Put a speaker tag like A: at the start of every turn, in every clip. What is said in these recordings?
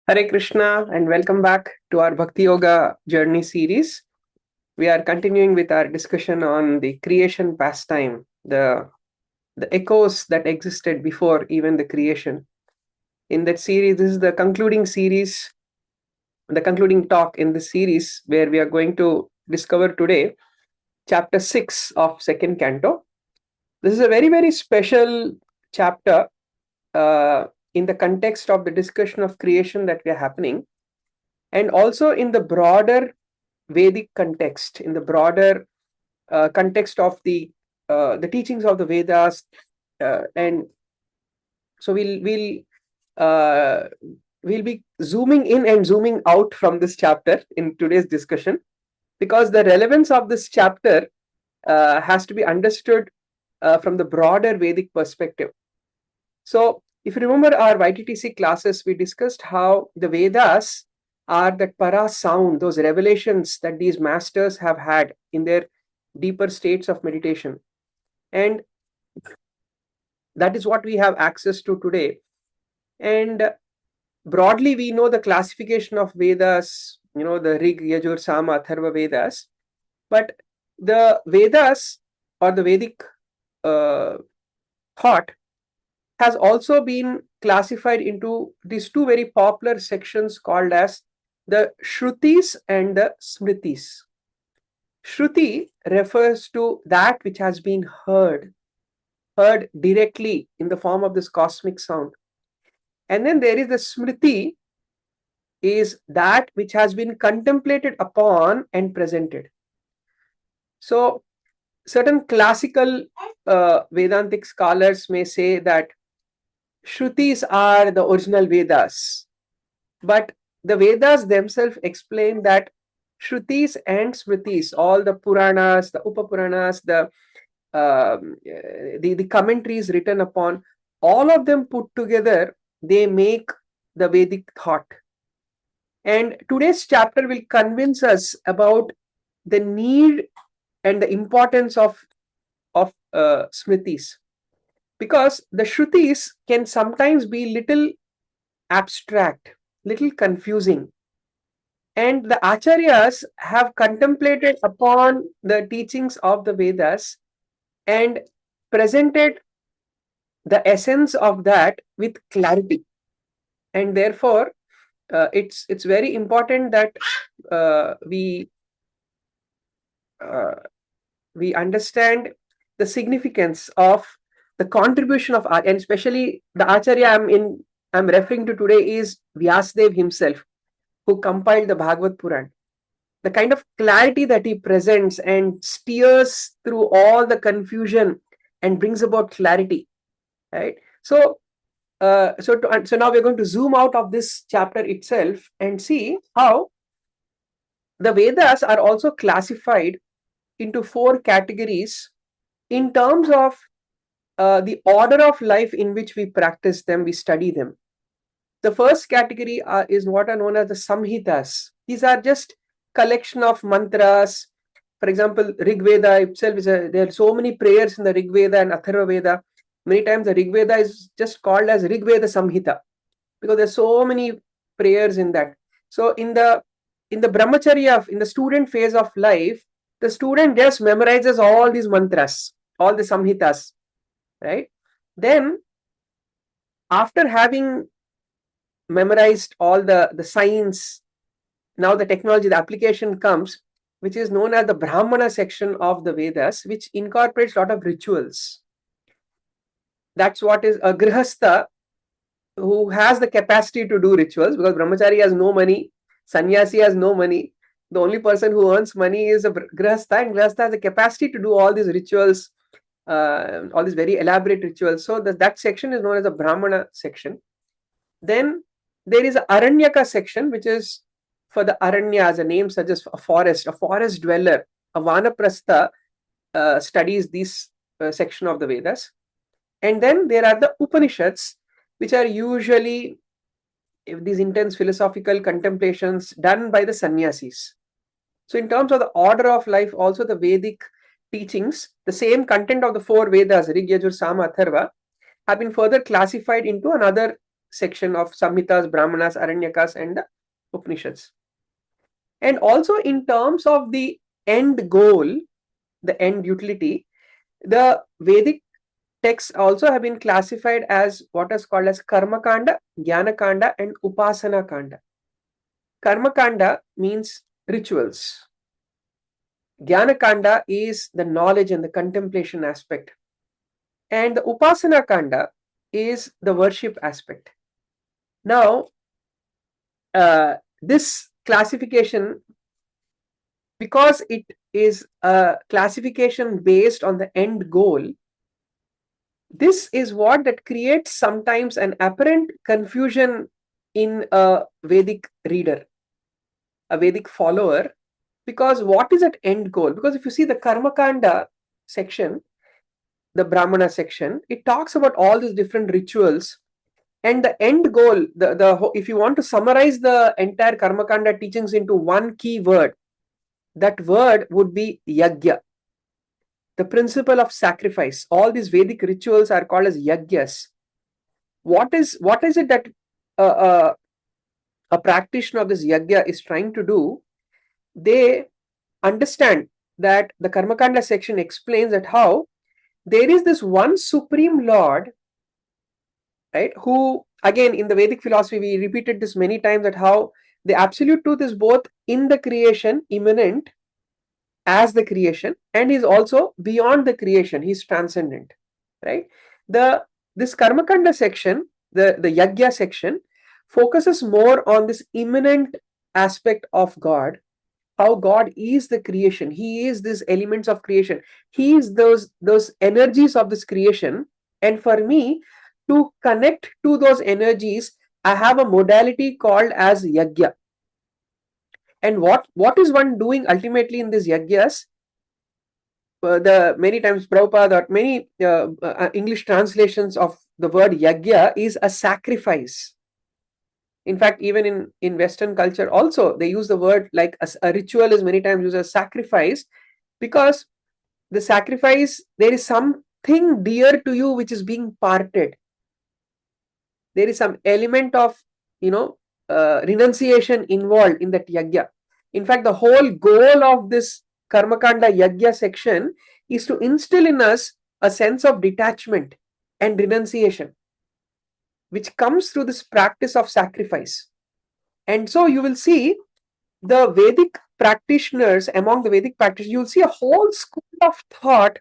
A: Hare Krishna and welcome back to our Bhakti Yoga Journey series. We are continuing with our discussion on the creation pastime, the echoes that existed before even the creation. In that series, this is the concluding series, the concluding talk in this series, where we are going to discover today chapter 6 of second canto. This is a very, very special chapter in the context of the discussion of creation that we are happening, and also in the broader Vedic context, in the broader context of the teachings of the Vedas, and so we'll be zooming in and zooming out from this chapter in today's discussion, because the relevance of this chapter has to be understood from the broader Vedic perspective. So, if you remember our YTTC classes, we discussed how the Vedas are that para sound, those revelations that these masters have had in their deeper states of meditation. And that is what we have access to today. And broadly, we know the classification of Vedas, the Rig, Yajur, Sama, Atharva Vedas. But the Vedas or the Vedic thought has also been classified into these two very popular sections called as the Shrutis and the Smritis. Shruti refers to that which has been heard directly in the form of this cosmic sound. And then there is the Smriti, is that which has been contemplated upon and presented. So, certain classical Vedantic scholars may say that Shrutis are the original Vedas, but the Vedas themselves explain that Shrutis and Smritis, all the Puranas, the Upapuranas, the commentaries written upon, all of them put together, they make the Vedic thought. And today's chapter will convince us about the need and the importance of Smritis. Because the Shrutis can sometimes be little abstract, little confusing. And the Acharyas have contemplated upon the teachings of the Vedas and presented the essence of that with clarity. And therefore, it's very important that we understand the significance of the contribution of, and especially the Acharya I'm referring to today is Vyasdev himself, who compiled the Bhagavad Puran. The kind of clarity that he presents and steers through all the confusion and brings about clarity, right? So now we're going to zoom out of this chapter itself and see how the Vedas are also classified into 4 categories in terms of the order of life in which we practice them, we study them. The first category is what are known as the Samhitas. These are just collection of mantras. For example, Rig Veda itself there are so many prayers in the Rig Veda and Atharva Veda. Many times the Rig Veda is just called as Rig Veda Samhita because there's so many prayers in that. So in the brahmacharya, in the student phase of life, the student just memorizes all these mantras, all the samhitas, right? Then after having memorized all the signs, now the technology, the application comes, which is known as the Brahmana section of the Vedas, which incorporates a lot of rituals. That's what is a grihastha who has the capacity to do rituals, because brahmachari has no money, sannyasi has no money. The only person who earns money is a grihastha, and grihastha has the capacity to do all these rituals, all these very elaborate rituals. So that section is known as a Brahmana section. Then there is a Aranyaka section, which is for the Aranya, as a name suggests, a forest dweller. A Vanaprastha studies this section of the Vedas. And then there are the Upanishads, which are usually these intense philosophical contemplations done by the sannyasis. So in terms of the order of life, also the Vedic teachings, the same content of the 4 Vedas, Rig, Yajur, Sama, Atharva, have been further classified into another section of Samhitas, Brahmanas, Aranyakas, and the Upanishads. And also in terms of the end goal, the end utility, the Vedic texts also have been classified as what is called as Karma Kanda, Jnana Kanda, and Upasana Kanda. Karma Kanda means rituals. Jnana Kanda is the knowledge and the contemplation aspect. And the Upasana Kanda is the worship aspect. Now, this classification, because it is a classification based on the end goal, this is what that creates sometimes an apparent confusion in a Vedic reader, a Vedic follower, because what is that end goal? Because if you see the Karma Kanda section, the Brahmana section, it talks about all these different rituals, and the end goal, if you want to summarize the entire Karma Kanda teachings into one key word, that word would be yajna, the principle of sacrifice. All these Vedic rituals are called as yajnas. What is it that a practitioner of this yajna is trying to do? They understand that the Karmakanda section explains that how there is this one supreme Lord, right, who, again, in the Vedic philosophy, we repeated this many times, that how the absolute truth is both in the creation, immanent as the creation, and is also beyond the creation. He's transcendent, right? This Karmakanda section, the Yajna section, focuses more on this immanent aspect of God, how God is the creation. He is these elements of creation. He is those energies of this creation. And for me to connect to those energies, I have a modality called as Yajna. And what is one doing ultimately in these yajnas? The many times Prabhupada or many English translations of the word yajna is a sacrifice. In fact, even in Western culture also, they use the word like a ritual is many times used as sacrifice, because the sacrifice, there is something dear to you which is being parted. There is some element of, renunciation involved in that yajna. In fact, the whole goal of this Karmakanda Yajna section is to instill in us a sense of detachment and renunciation, which comes through this practice of sacrifice. And so you will see the Vedic practitioners, among the Vedic practitioners, you will see a whole school of thought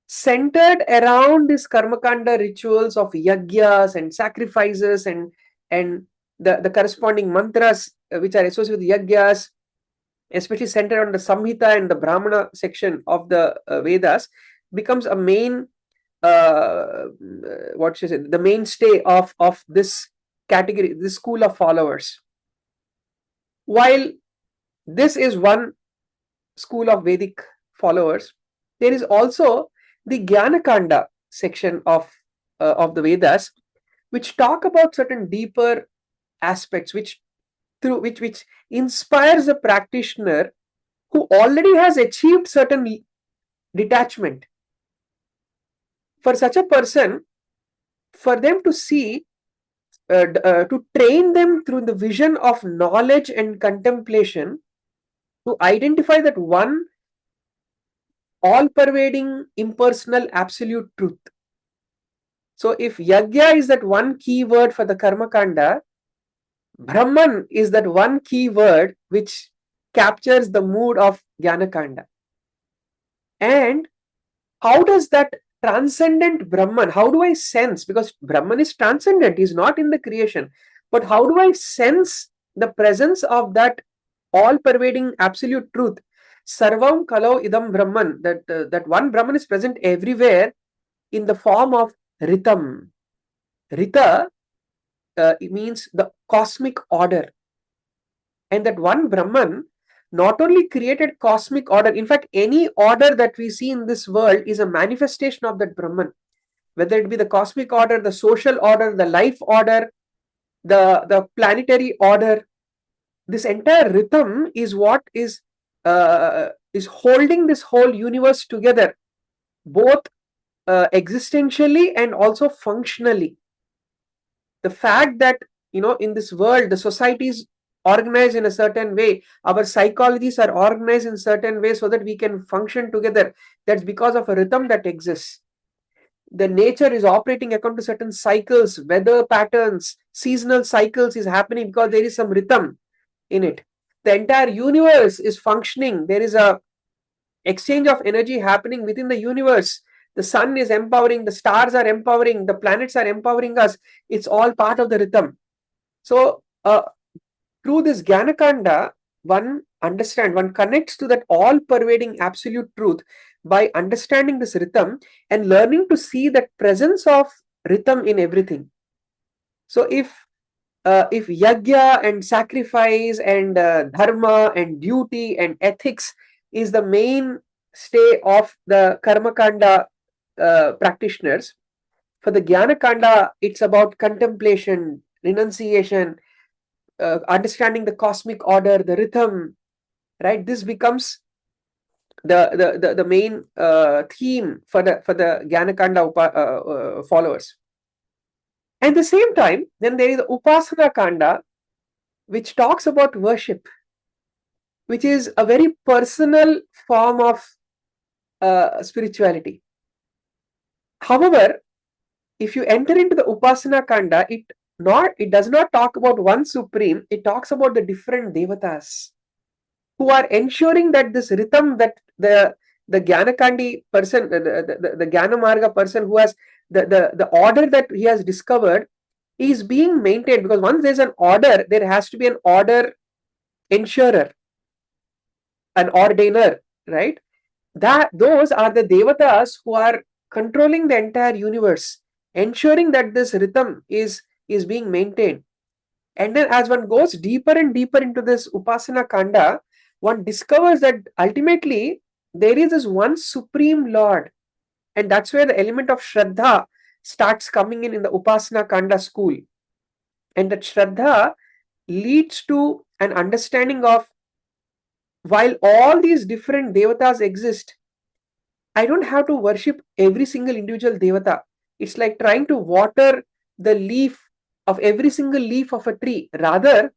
A: centered around these Karmakanda rituals of yajnas and sacrifices and the corresponding mantras which are associated with yajnas, especially centered on the Samhita and the Brahmana section of the Vedas, becomes a main the mainstay of this category, this school of followers. While this is one school of Vedic followers, there is also the Jnana-kanda section of the Vedas, which talk about certain deeper aspects, which inspires a practitioner who already has achieved certain detachment. For such a person, for them to see, to train them through the vision of knowledge and contemplation, to identify that one all-pervading, impersonal, absolute truth. So if yajna is that one key word for the Karma Kanda, Brahman is that one key word which captures the mood of Jnana Kanda. And how does that transcendent Brahman, how do I sense, because Brahman is transcendent, he's not in the creation, but how do I sense the presence of that all-pervading absolute truth? Sarvam Kalau Idam Brahman, that one Brahman is present everywhere in the form of Ritam. Rita it means the cosmic order. And that one Brahman not only created cosmic order, in fact, any order that we see in this world is a manifestation of that Brahman. Whether it be the cosmic order, the social order, the life order, the planetary order, this entire rhythm is what is holding this whole universe together, both existentially and also functionally. The fact that, in this world, the society is organized in a certain way, our psychologies are organized in certain way so that we can function together. That's because of a rhythm that exists. The nature is operating according to certain cycles, weather patterns, seasonal cycles is happening because there is some rhythm in it. The entire universe is functioning. There is a exchange of energy happening within the universe. The sun is empowering, the stars are empowering, the planets are empowering us. It's all part of the rhythm. So through this Gyanakanda, one connects to that all pervading absolute truth by understanding this rhythm and learning to see that presence of rhythm in everything. So if yajna and sacrifice and dharma and duty and ethics is the mainstay of the karma kanda practitioners, for the jnana kanda it's about contemplation, renunciation, understanding the cosmic order, the rhythm, right? This becomes the main theme for the jnana kanda followers. At the same time, then there is the upasana kanda, which talks about worship, which is a very personal form of spirituality. However, if you enter into the Upasana Kanda, it does not talk about one supreme, it talks about the different devatas who are ensuring that this rhythm, that the Jnanakandi person, the Jnana Marga person who has the order that he has discovered is being maintained, because once there's an order, there has to be an order ensurer, an ordainer, right? Those are the devatas who are controlling the entire universe, ensuring that this rhythm is being maintained. And then as one goes deeper and deeper into this Upasana Kanda, one discovers that ultimately there is this one supreme Lord. And that's where the element of Shraddha starts coming in the Upasana Kanda school. And that Shraddha leads to an understanding of, while all these different devatas exist, I don't have to worship every single individual devata. It's like trying to water the leaf of every single leaf of a tree. Rather,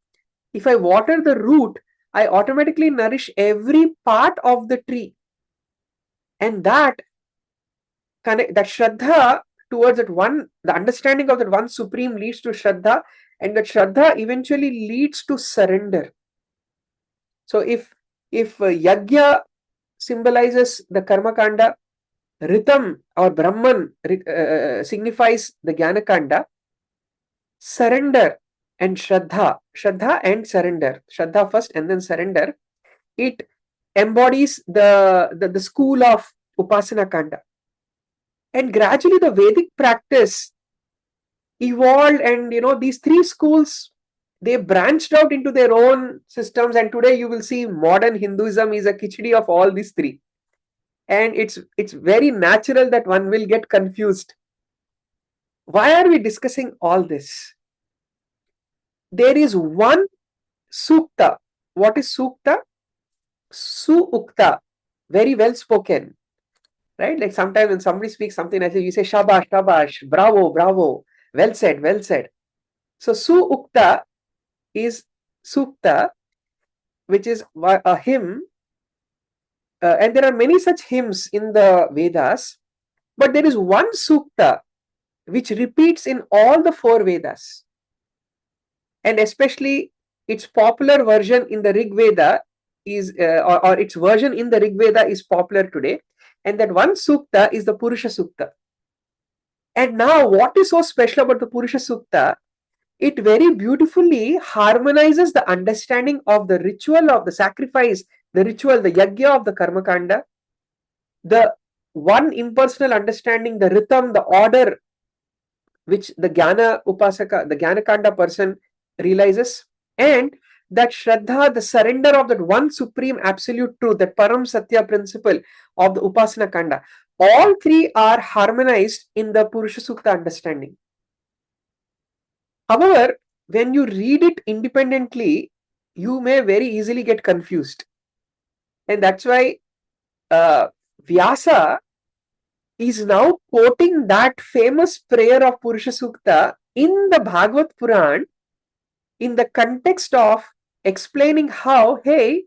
A: if I water the root, I automatically nourish every part of the tree. And that Shraddha towards that one, the understanding of that one supreme leads to Shraddha, and that Shraddha eventually leads to surrender. So if Yajna symbolizes the Karma Kanda, Rhythm or Brahman signifies the Jnana Kanda, surrender and Shraddha and surrender, Shraddha first and then surrender, it embodies the school of Upasana Kanda. And gradually the Vedic practice evolved, and these three schools, they branched out into their own systems, and today you will see modern Hinduism is a khichdi of all these three. And it's very natural that one will get confused. Why are we discussing all this? There is one sukta. What is sukta? Suukta. Very well spoken. Right? Like sometimes when somebody speaks something, I say, you say shabash, shabash, bravo, bravo, well said, well said. So suukta is sukta, which is a hymn. And there are many such hymns in the Vedas, but there is one sukta which repeats in all the four Vedas. And especially its popular version in the Rig Veda is, or its version in the Rig Veda is popular today. And that one sukta is the Purusha Sukta. And now what is so special about the Purusha Sukta? It very beautifully harmonizes the understanding of the ritual of the sacrifice, the ritual, the yajna of the Karma Kanda, the one impersonal understanding, the rhythm, the order, which the Jnana Upasaka, the Jnana Kanda person realizes, and that Shraddha, the surrender of that one supreme absolute truth, that Param Satya principle of the Upasana Kanda. All three are harmonized in the Purusha Sukta understanding. However, when you read it independently, you may very easily get confused. And that's why Vyasa is now quoting that famous prayer of Purusha Sukta in the Bhagavad Puran, in the context of explaining how, hey,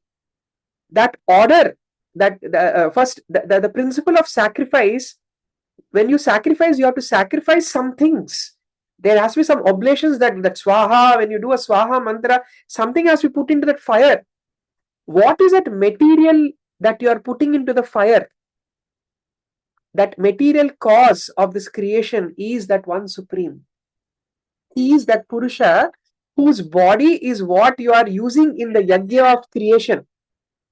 A: that order, that first, the principle of sacrifice, when you sacrifice, you have to sacrifice some things. There has to be some oblations that swaha, when you do a swaha mantra, something has to be put into that fire. What is that material that you are putting into the fire? That material cause of this creation is that one supreme. He is that Purusha whose body is what you are using in the yajna of creation.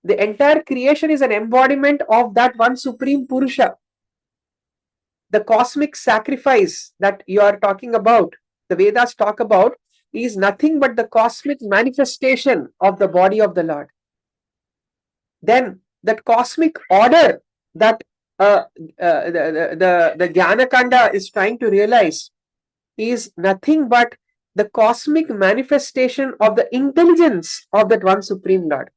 A: The entire creation is an embodiment of that one supreme Purusha. The cosmic sacrifice that you are talking about, the Vedas talk about, is nothing but the cosmic manifestation of the body of the Lord. Then that cosmic order that the Jnana is trying to realize is nothing but the cosmic manifestation of the intelligence of that one Supreme Lord.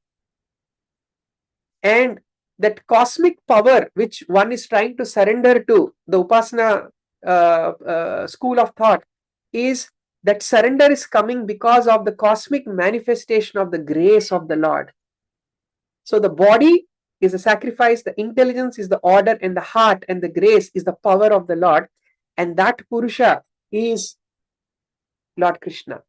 A: And that cosmic power which one is trying to surrender to, the Upasana school of thought, is that surrender is coming because of the cosmic manifestation of the grace of the Lord. So the body is a sacrifice, the intelligence is the order, and the heart and the grace is the power of the Lord. And that Purusha is Lord Krishna.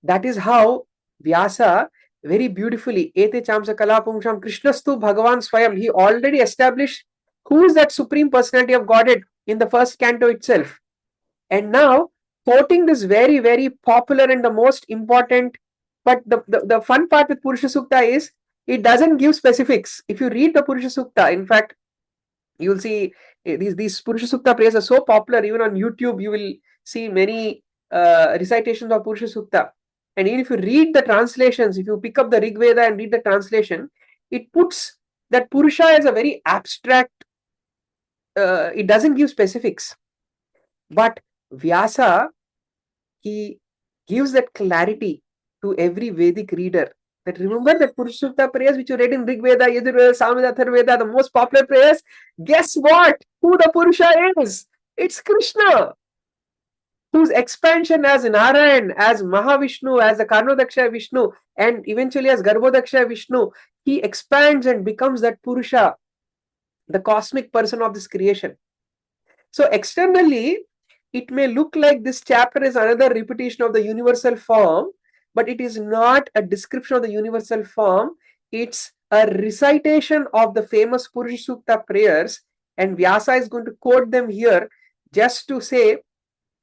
A: That is how Vyasa very beautifully, Ete Chamsa Kalapumsham Krishnastu Bhagavan Swayam, he already established who is that Supreme Personality of Godhead in the first canto itself. And now, quoting this very, very popular and the most important, but the fun part with Purusha Sukta is, it doesn't give specifics. If you read the Purusha Sukta, in fact, you'll see these Purusha Sukta prayers are so popular, even on YouTube, you will see many recitations of Purusha Sukta. And even if you read the translations, if you pick up the Rig Veda and read the translation, it puts that Purusha as a very abstract, it doesn't give specifics. But Vyasa, he gives that clarity to every Vedic reader. That remember that Purusha Sukta prayers which you read in Rig Veda, Yajur Veda, Samveda, Atharvaveda, the most popular prayers, guess what? Who the Purusha is? It's Krishna, whose expansion as Narayan, as Mahavishnu, as the Karnodaksha Vishnu, and eventually as Garbhodaksha Vishnu, he expands and becomes that Purusha, the cosmic person of this creation. So externally, it may look like this chapter is another repetition of the universal form, but it is not a description of the universal form. It's a recitation of the famous Purusha Sukta prayers, and Vyasa is going to quote them here just to say,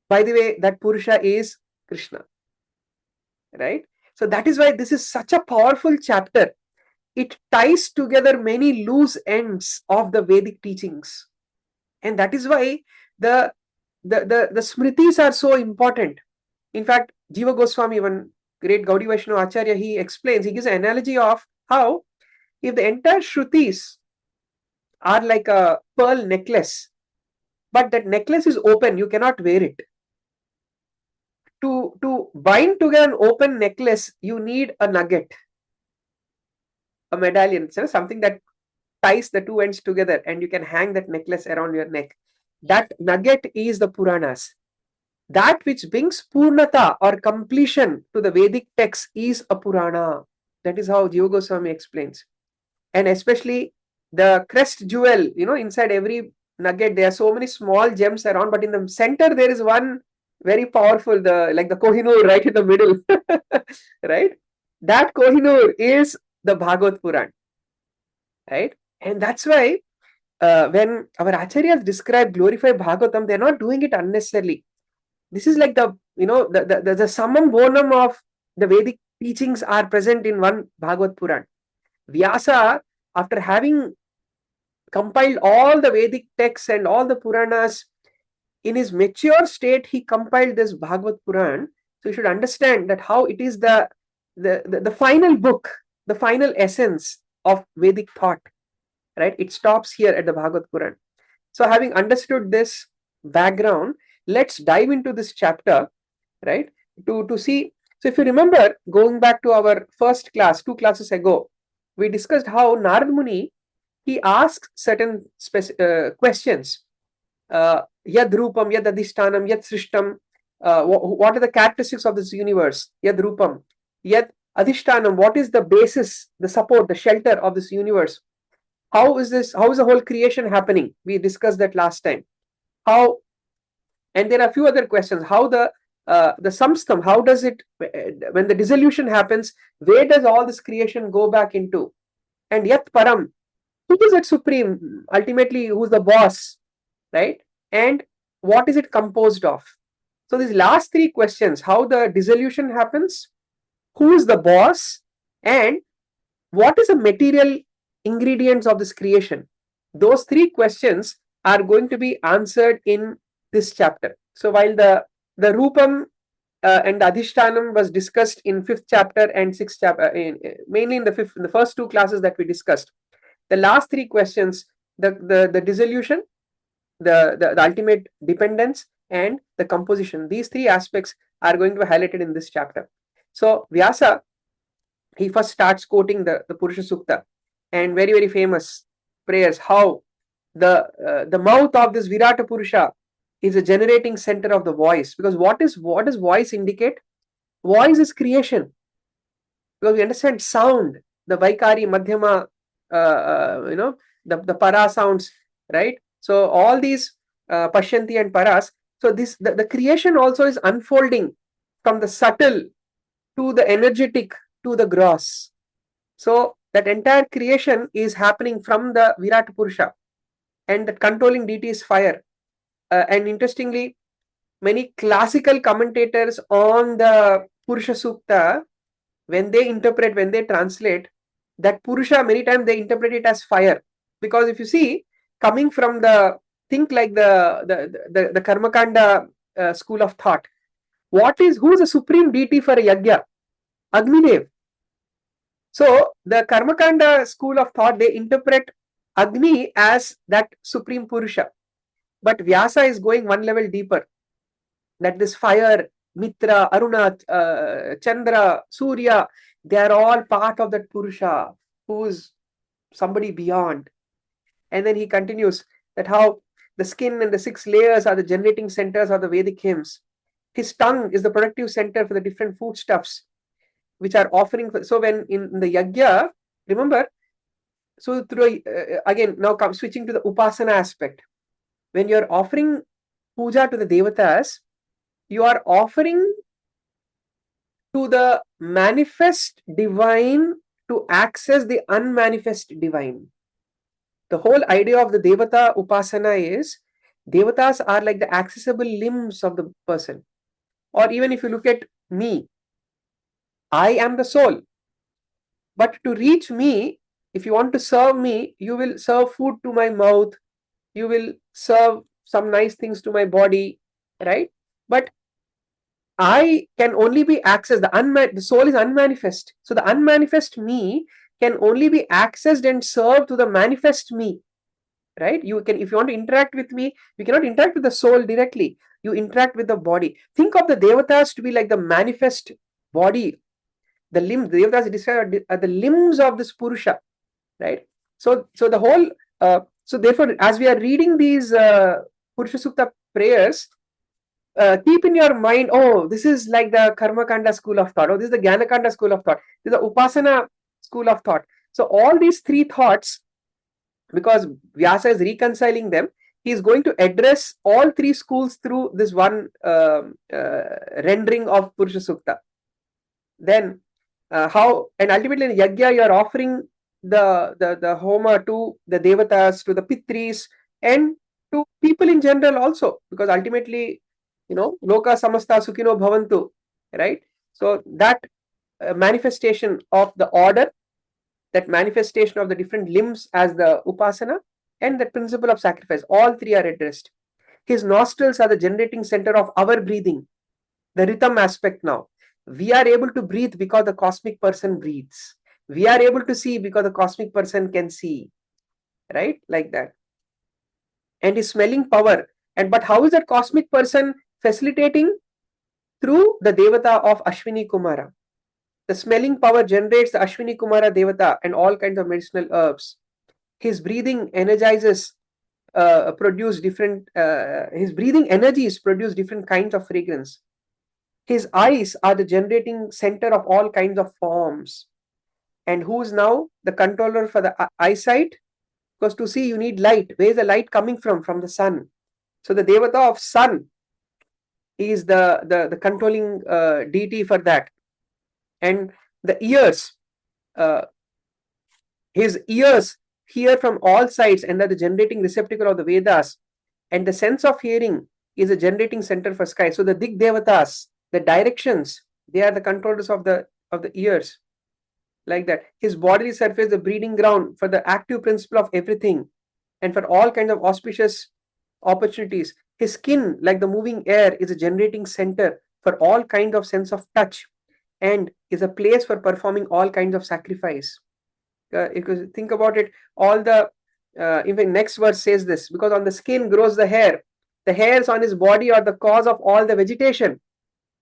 A: by the way, that Purusha is Krishna. Right? So that is why this is such a powerful chapter. It ties together many loose ends of the Vedic teachings. And that is why the Smritis are so important. In fact, Jiva Goswami, one great Gaudiya Vaishnava Acharya, he explains, he gives an analogy of how if the entire Shrutis are like a pearl necklace, but that necklace is open, you cannot wear it. To bind together an open necklace, you need a nugget, a medallion, so something that ties the two ends together and you can hang that necklace around your neck. That nugget is the Puranas. That which brings Purnata or completion to the Vedic text is a Purana. That is how Jiva Goswami explains. And especially the crest jewel, inside every nugget, there are so many small gems around, but in the center, there is one very powerful, like the Kohinoor right in the middle, right? That Kohinoor is the Bhagavad Puran, right? And that's why when our acharyas describe, glorify Bhagavatam, they're not doing it unnecessarily. This is like the summum bonum of the Vedic teachings are present in one Bhagavad Puran. Vyasa, after having compiled all the Vedic texts and all the Puranas, in his mature state, he compiled this Bhagavad Puran. So you should understand that how it is the final book, the final essence of Vedic thought. Right? It stops here at the Bhagavad Puran. So having understood this background, let's dive into this chapter, right? To see. So if you remember, going back to our first class, 2 classes ago, we discussed how Narad Muni, he asks certain questions. Yad Rupam, Yad Adhishtanam, Yad Srishtam. what are the characteristics of this universe? Yad Rupam. Yad Adhishtanam. What is the basis, the support, the shelter of this universe? How is the whole creation happening? We discussed that last time. How, and there are a few other questions. How the samstam, how does it, when the dissolution happens, where does all this creation go back into? And Yat Param, who is that supreme? Ultimately, who's the boss, right? And what is it composed of? So these last three questions, how the dissolution happens, who is the boss, and what is the material ingredients of this creation? Those three questions are going to be answered in this chapter. So while the Rupam and the Adhishtanam was discussed in 5th chapter and 6th chapter, mainly in the first two classes that we discussed, the last three questions, the dissolution, the ultimate dependence, and the composition, these three aspects are going to be highlighted in this chapter. So Vyasa, he first starts quoting the Purusha Sukta and very, very famous prayers, how the mouth of this Virata Purusha is a generating center of the voice. Because what does voice indicate? Voice is creation. Because we understand sound, the Vaikari, Madhyama, the Para sounds, right? So all these Pashyanti and Paras. So the creation also is unfolding from the subtle to the energetic to the gross. So that entire creation is happening from the Virat Purusha, and that controlling deity is fire. And interestingly, many classical commentators on the Purusha Sukta, when they interpret, when they translate that Purusha, many times they interpret it as fire. Because if you see, coming from think like the Karmakanda school of thought, who is the supreme deity for a yajna? Agnidev. So the Karmakanda school of thought, they interpret Agni as that supreme Purusha. But Vyasa is going one level deeper. That this fire, Mitra, Aruna, Chandra, Surya, they are all part of that Purusha, who is somebody beyond. And then he continues that how the skin and the 6 layers are the generating centers of the Vedic hymns. His tongue is the productive center for the different foodstuffs which are offering. So when in the yajna, remember, so through again now switching to the upasana aspect, when you're offering puja to the devatas, you are offering to the manifest divine to access the unmanifest divine. The whole idea of the devata upasana is devatas are like the accessible limbs of the person. Or even if you look at me, I am the soul. But to reach me, if you want to serve me, you will serve food to my mouth, you will serve some nice things to my body, right? But I can only be accessed, the soul is unmanifest. So the unmanifest me can only be accessed and served to the manifest me, right? You can, if you want to interact with me, you cannot interact with the soul directly. You interact with the body. Think of the devatas to be like the manifest body. The limbs, the devatas described are the limbs of this Purusha, right? So the whole, so therefore, as we are reading these Purusha Sukta prayers, keep in your mind, oh, this is like the Karmakanda school of thought, oh, this is the Jnanakanda school of thought, this is the Upasana school of thought. So all these three thoughts, because Vyasa is reconciling them, he is going to address all three schools through this one rendering of Purusha Sukta. Then how, and ultimately in yajna you are offering the homa to the devatas, to the pitris, and to people in general also, because ultimately, loka samasta sukhino bhavantu, right? So that manifestation of the order, that manifestation of the different limbs as the upasana, and the principle of sacrifice, all three are addressed. His nostrils are the generating center of our breathing, the rhythm aspect now. We are able to breathe because the cosmic person breathes. We are able to see because the cosmic person can see, right? Like that. And his smelling power. But how is that cosmic person facilitating? Through the devata of Ashwini Kumara. The smelling power generates the Ashwini Kumara devata and all kinds of medicinal herbs. His breathing energizes, his breathing energies produce different kinds of fragrance. His eyes are the generating center of all kinds of forms. And who is now the controller for the eyesight? Because to see you need light. Where is the light coming from? From the sun. So the Devata of sun is the controlling deity for that. And the ears, uh, his ears hear from all sides and are the generating receptacle of the Vedas. And the sense of hearing is a generating center for sky. So the Dig Devatas, the directions, they are the controllers of the ears. Like that. His bodily surface, the breeding ground for the active principle of everything and for all kinds of auspicious opportunities. His skin, like the moving air, is a generating center for all kinds of sense of touch and is a place for performing all kinds of sacrifice. If you think about it, all the even next verse says this, because on the skin grows the hair. The hairs on his body are the cause of all the vegetation,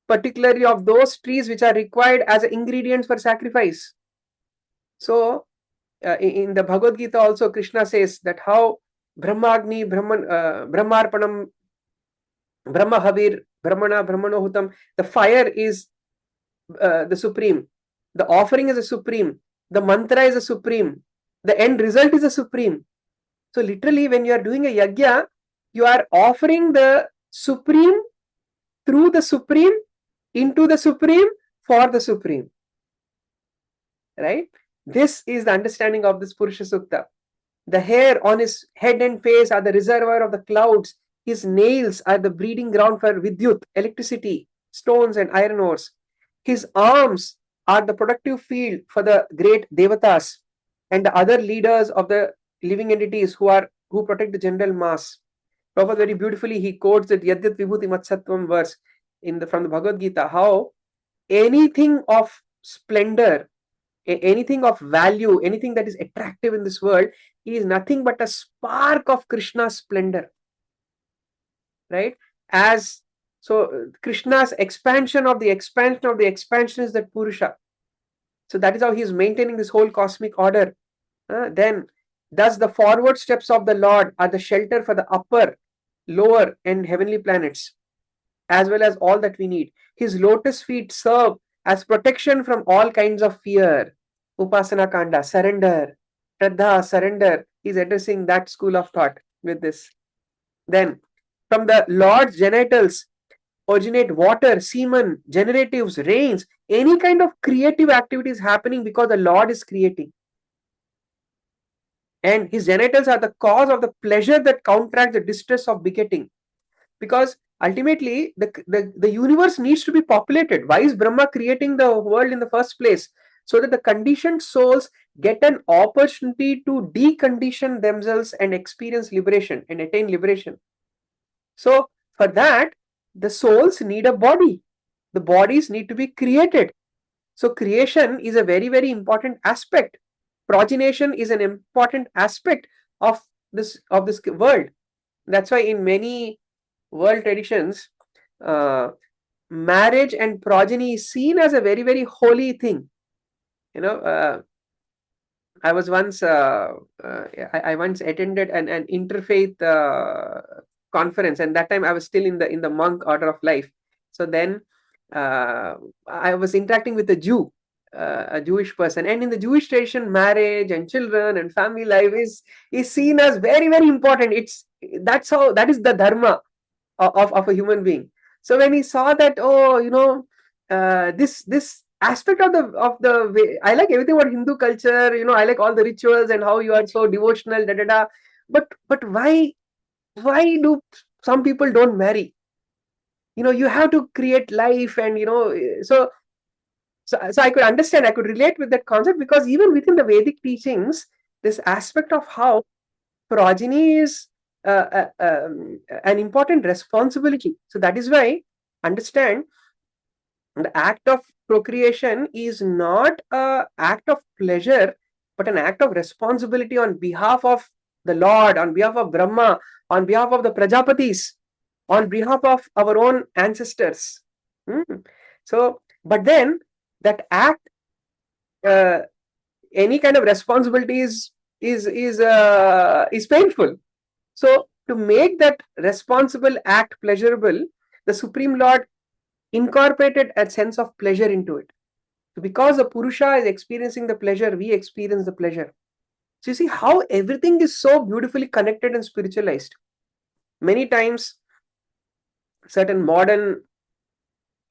A: particularly of those trees which are required as ingredients for sacrifice. So, in the Bhagavad Gita also, Krishna says that how Brahmagni, Brahmarpanam, Brahmahavir, Brahmana, Brahmanohutam, the fire is the supreme, the offering is the supreme, the mantra is the supreme, the end result is the supreme. So, literally, when you are doing a yajna, you are offering the supreme through the supreme, into the supreme, for the supreme. Right? This is the understanding of this Purusha Sukta. The hair on his head and face are the reservoir of the clouds. His nails are the breeding ground for Vidyut, electricity, stones and iron ores. His arms are the productive field for the great Devatas and the other leaders of the living entities who protect the general mass. Prabhupada very beautifully he quotes that Yadyat Vibhuti Matsattvam verse from the Bhagavad Gita, how anything of splendor, anything of value, anything that is attractive in this world is nothing but a spark of Krishna's splendor. Right? Krishna's expansion of the expansion is that Purusha. So that is how he is maintaining this whole cosmic order. Then, thus the forward steps of the Lord are the shelter for the upper, lower and heavenly planets, as well as all that we need. His lotus feet serve as protection from all kinds of fear. Upasana Kanda, surrender. Shraddha, surrender. He's addressing that school of thought with this. Then, from the Lord's genitals originate water, semen, generatives, rains, any kind of creative activity is happening because the Lord is creating. And his genitals are the cause of the pleasure that counteracts the distress of begetting. Because ultimately, the universe needs to be populated. Why is Brahma creating the world in the first place? So that the conditioned souls get an opportunity to decondition themselves and experience liberation and attain liberation. So, for that, the souls need a body. The bodies need to be created. So, creation is a very, very important aspect. Progenation is an important aspect of this world. That's why in many world traditions, marriage and progeny is seen as a very, very holy thing. I was once I once attended an interfaith conference, and that time I was still in the monk order of life. So then I was interacting with a Jew, a Jewish person, and in the Jewish tradition, marriage and children and family life is seen as very, very important. That is the dharma of a human being. So when he saw that, this aspect of the way, I like everything about Hindu culture, I like all the rituals and how you are so devotional, but why do some people don't marry? You have to create life, and so I could understand, I could relate with that concept, because even within the Vedic teachings, this aspect of how progeny is an important responsibility. So that is why, understand, the act of procreation is not an act of pleasure, but an act of responsibility on behalf of the Lord, on behalf of Brahma, on behalf of the Prajapatis, on behalf of our own ancestors. So, but then that act, any kind of responsibility is painful. So, to make that responsible act pleasurable, the Supreme Lord incorporated a sense of pleasure into it. So because the Purusha is experiencing the pleasure, we experience the pleasure. So you see how everything is so beautifully connected and spiritualized. Many times, certain modern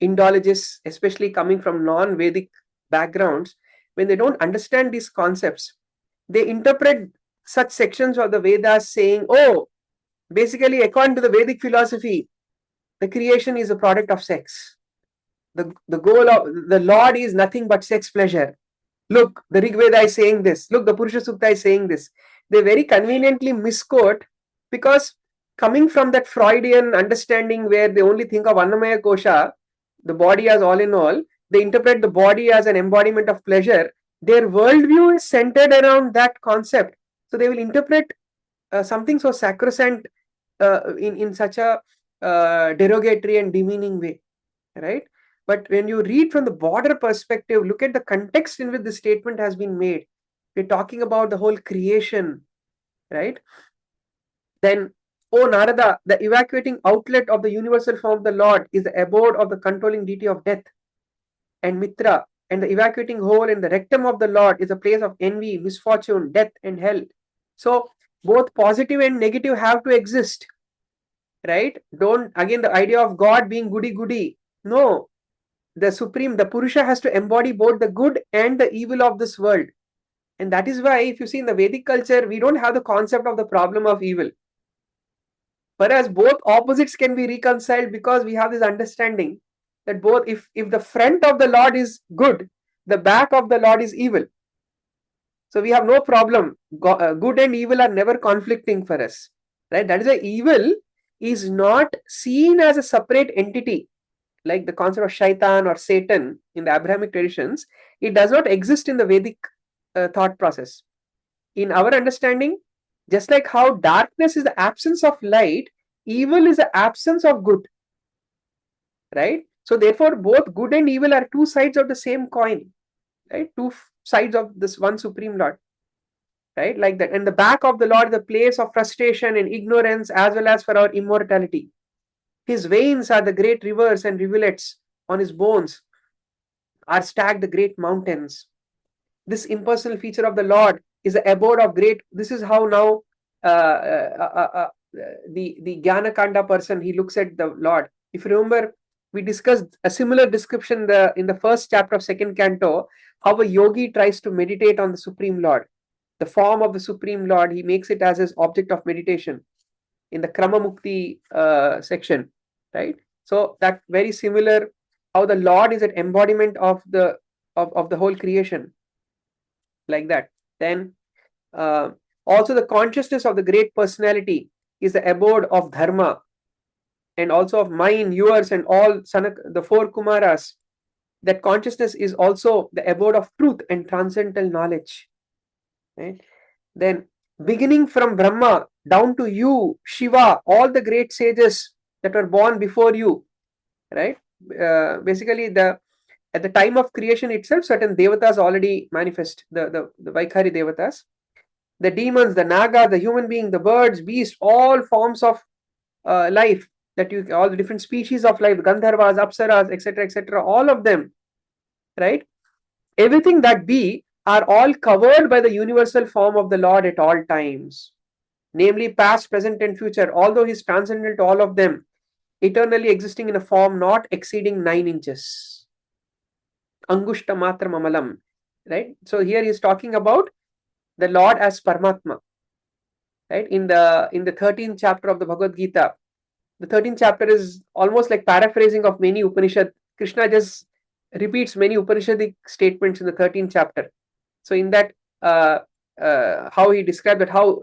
A: Indologists, especially coming from non-Vedic backgrounds, when they don't understand these concepts, they interpret such sections of the Vedas saying, oh, basically, according to the Vedic philosophy, the creation is a product of sex. The goal of the Lord is nothing but sex pleasure. Look, the Rig Veda is saying this. Look, the Purusha Sukta is saying this. They very conveniently misquote because coming from that Freudian understanding where they only think of Annamaya Kosha, the body as all in all, they interpret the body as an embodiment of pleasure. Their worldview is centered around that concept. So they will interpret something so sacrosanct in such a derogatory and demeaning way, right? But when you read from the broader perspective, look at the context in which the statement has been made. We're talking about the whole creation, right? Then, O Narada, the evacuating outlet of the universal form of the Lord is the abode of the controlling deity of death. And Mitra, and the evacuating hole in the rectum of the Lord is a place of envy, misfortune, death, and hell. So, both positive and negative have to exist, right? Don't, again, the idea of God being goody goody. No, the Supreme, the Purusha has to embody both the good and the evil of this world. And that is why, if you see in the Vedic culture, we don't have the concept of the problem of evil. Whereas both opposites can be reconciled because we have this understanding that both, if the front of the Lord is good, the back of the Lord is evil. So we have no problem. Good and evil are never conflicting for us, right? That is why evil is not seen as a separate entity, like the concept of shaitan or Satan in the Abrahamic traditions. It does not exist in the Vedic thought process. In our understanding, just like how darkness is the absence of light, evil is the absence of good, right? So therefore, both good and evil are two sides of the same coin, right? Two sides of this one Supreme Lord, right? Like that. And the back of the Lord is the place of frustration and ignorance as well as for our immortality. His veins are the great rivers and rivulets. On his bones are stacked the great mountains. This impersonal feature of the Lord is the abode of great. This is how now the Jnana Kanda person, he looks at the Lord. If you remember, we discussed a similar description in the first chapter of second canto, how a yogi tries to meditate on the Supreme Lord. The form of the Supreme Lord, he makes it as his object of meditation in the Krama Mukti section, right? So that very similar, how the Lord is an embodiment of the whole creation, like that. Then also the consciousness of the great personality is the abode of dharma, and also of mine, yours, and all the four Kumaras. That consciousness is also the abode of truth and transcendental knowledge, right? Then beginning from Brahma down to you, Shiva, all the great sages that were born before you, right? Basically, at the time of creation itself, certain devatas already manifest, the Vaikhari devatas. The demons, the naga, the human being, the birds, beasts, all forms of life, all the different species of life, Gandharvas, Apsaras, etc., all of them, right? Everything that be are all covered by the universal form of the Lord at all times, namely past, present, and future, although he is transcendental to all of them, eternally existing in a form not exceeding 9 inches. Angushta matra mamalam, right? So here he is talking about the Lord as Paramatma, right? In the 13th chapter of the Bhagavad Gita, the 13th chapter is almost like paraphrasing of many Upanishad. Krishna just repeats many Upanishadic statements in the 13th chapter. So in that, how he described that, how